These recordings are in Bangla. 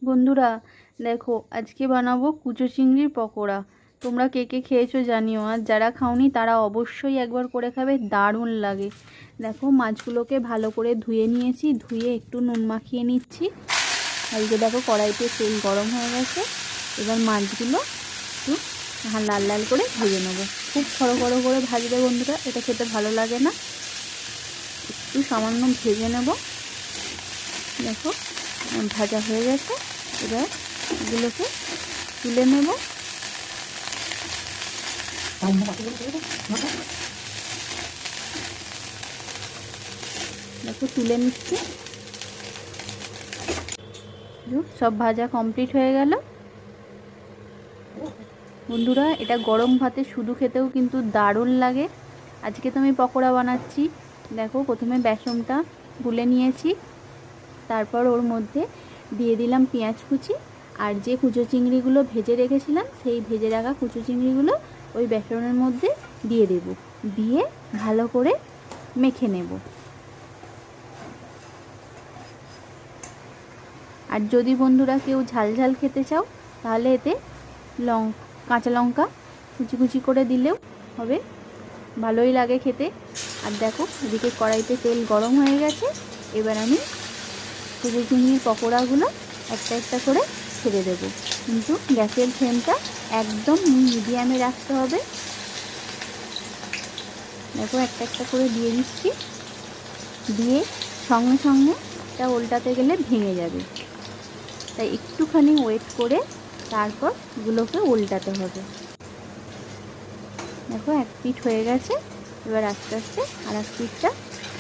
বন্ধুরা দেখো, আজকে বানাবো কুচো চিংড়ির পকোড়া। তোমরা কে কে খেয়েছো জানিও, আর যারা খাওনি তারা অবশ্যই একবার করে খাবে, দারুণ লাগে। দেখো, মাছগুলোকে ভালো করে ধুয়ে নিয়েছি, ধুয়ে একটু নুন মাখিয়ে নিচ্ছি। আর এই যে দেখো, কড়াইতে তেল গরম হয়ে গেছে। এবার মাছগুলো একটু লাল লাল করে ভেজে নেবো। খুব খড়ো খড়ো করে ভাজবে বন্ধুরা, এটা খেতে ভালো লাগে না। একটু সামান্য ভেজে নেব। দেখো, ভাজা হয়ে গেছে। এবার এগুলোকে তুলে নেব। দেখো, তুলে নিচ্ছি। সব ভাজা কমপ্লিট হয়ে গেল। বন্ধুরা, এটা গরম ভাতে শুধু খেতেও কিন্তু দারুণ লাগে। আজকে তো আমি পকোড়া বানাচ্ছি। দেখো, প্রথমে বেসনটা গুলে নিয়েছি, তারপর ওর মধ্যে দিয়ে দিলাম পেঁয়াজ কুচি, আর যে কুচো চিংড়িগুলো ভেজে রেখেছিলাম সেই ভেজে রাখা কুচো চিংড়িগুলো ওই বেসনের মধ্যে দিয়ে দেব, দিয়ে ভালো করে মেখে নেব। আর যদি বন্ধুরা কেউ ঝাল ঝাল খেতে চাও তাহলে এতে কাঁচা লঙ্কা কুচি কুচি করে দিলেও হবে, ভালোই লাগে খেতে। আর দেখো, এদিকে কড়াইতে তেল গরম হয়ে গেছে। এবার আমি কুচো চিংড়ির পকোড়াগুলো একটা একটা করে ছেড়ে দেব, কিন্তু গ্যাসের ফ্লেমটা একদম মিডিয়ামে রাখতে হবে। দেখো, একটা একটা করে দিয়ে দিচ্ছি, দিয়ে সঙ্গে সঙ্গে এটা উল্টাতে গেলে ভেঙে যাবে, তাই একটুখানি ওয়েট করে তারপর এগুলোকে উল্টাতে হবে। দেখো, এক পিঠ হয়ে গেছে। এবার আস্তে আস্তে আর এক পিঠটা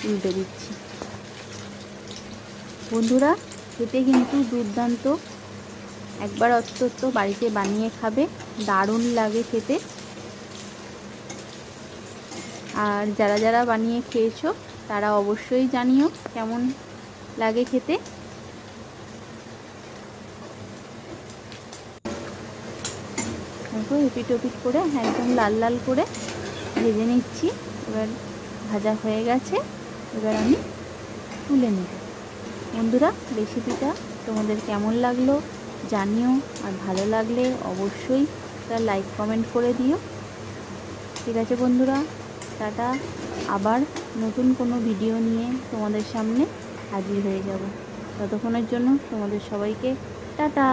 উল্টে দিচ্ছি। বন্ধুরা, খেতে কিন্তু দুর্দান্ত, একবার অন্তত বাড়িতে বানিয়ে খাবে, দারুণ লাগে খেতে। আর যারা যারা বানিয়ে খেয়েছো তারা অবশ্যই জানিও কেমন লাগে খেতে। দেখো, এপিট ওপিট করে একদম লাল লাল করে ভেজে নিচ্ছি। এবার ভাজা হয়ে গেছে। এবার আমি তুলে নেব। বন্ধুরা, রেসিপিটা তোমাদের কেমন লাগলো জানিও, আর ভালো লাগলে অবশ্যই একটা লাইক কমেন্ট করে দিও। ঠিক আছে বন্ধুরা, টাটা। আবার নতুন কোনো ভিডিও নিয়ে তোমাদের সামনে হাজির হয়ে যাব। ততক্ষণের জন্য তোমাদের সবাইকে টাটা।